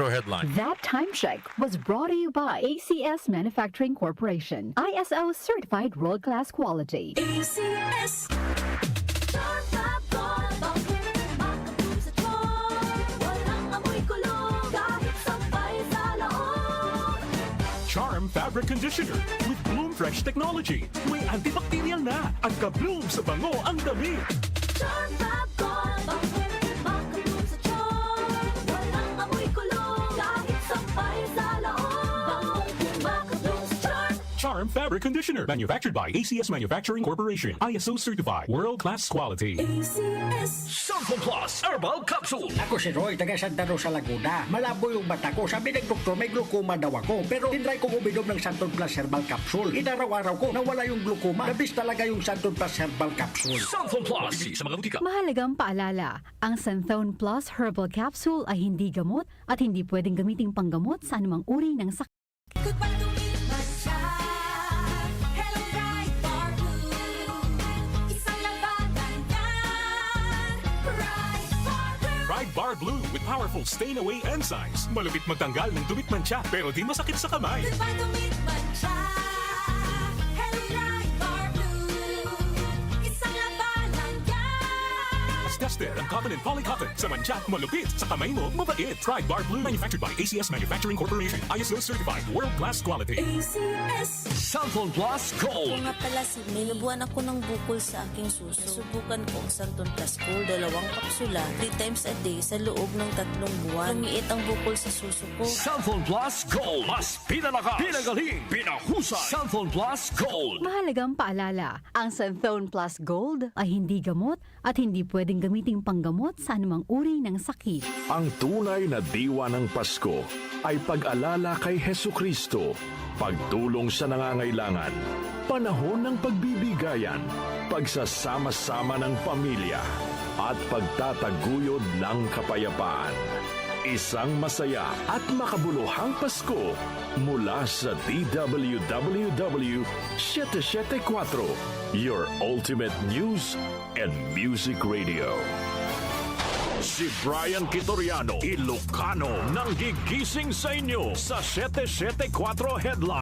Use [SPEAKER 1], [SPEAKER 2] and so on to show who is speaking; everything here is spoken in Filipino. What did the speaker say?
[SPEAKER 1] Headline.
[SPEAKER 2] That time check was brought to you by ACS Manufacturing Corporation. ISO certified world-class quality.
[SPEAKER 3] ACS.
[SPEAKER 4] Charm Fabric Conditioner with Bloom Fresh Technology. May antibacterial na at ka-bloom sa bango ang damit.
[SPEAKER 3] Charm Fab makabloom sa charm. Walang amoy kulong kahit sampay sa loob. Makabloom sa charm.
[SPEAKER 4] Charm Fabric Conditioner. Manufactured by ACS Manufacturing Corporation. ISO certified. World-class quality.
[SPEAKER 3] ACS.
[SPEAKER 5] Santon Plus Herbal Capsule.
[SPEAKER 6] Ako si Roy, taga Santa Rosa, Laguna. Malabo yung mata ko. Sabi ng doktor, may glaucoma daw ako. Pero tinry kong uminom ng Santon Plus Herbal Capsule. Inaraw-araw ko, nawala yung glaucoma. Nabis talaga yung Santon Plus Herbal Capsule.
[SPEAKER 5] Santon Plus sa mga butika.
[SPEAKER 2] Mahalagang paalala, ang Santhone Plus Herbal Capsule ay hindi gamot at hindi pwedeng gamiting panggamot sa anumang uri ng sakit.
[SPEAKER 3] Kapag tumipas siya, Hello Bright Bar Blue. Isang labanan yan, Bright Bar Blue.
[SPEAKER 4] Pride Bar Blue with powerful stain-away enzymes. Malupit magtanggal ng tumitmantsa pero di masakit sa kamay.
[SPEAKER 3] Kapag tumipas siya, Hello Bright Bar Blue. Isang labanan yan.
[SPEAKER 4] As tested ang cotton and polycotton sa mantsa, malupit sa kamay mo, mabait. Pride Bar Blue. Manufactured by ACS Manufacturing Corporation. ISO certified. World-class quality.
[SPEAKER 3] ACS.
[SPEAKER 5] Santon Plus
[SPEAKER 7] Ako
[SPEAKER 5] Gold.
[SPEAKER 7] nga pala si May, nabuhan ako ng bukol sa aking suso. Subukan ko ang Santon Plus Gold, 2 kapsula, 3 times a day sa loob ng 3 buwan. Lumiit ang bukol sa suso ko.
[SPEAKER 5] Santon Plus Gold. Mas pinalakas, pinagaling, pinahusay. Santon Plus Gold.
[SPEAKER 2] Mahalagang paalala, ang Santhone Plus Gold ay hindi gamot at hindi pwedeng gamiting panggamot sa anumang uri ng sakit.
[SPEAKER 8] Ang tunay na diwa ng Pasko ay pag-alala kay Hesukristo, pagtulong sa nangangailangan, panahon ng pagbibigayan, pagsasama-sama ng pamilya, at pagtataguyod ng kapayapaan. Isang masaya at makabuluhang Pasko mula sa DWWW 774, your ultimate news and music radio. Si Brian Kitoriano, Ilocano, nang gigising sa inyo sa 774 Headline.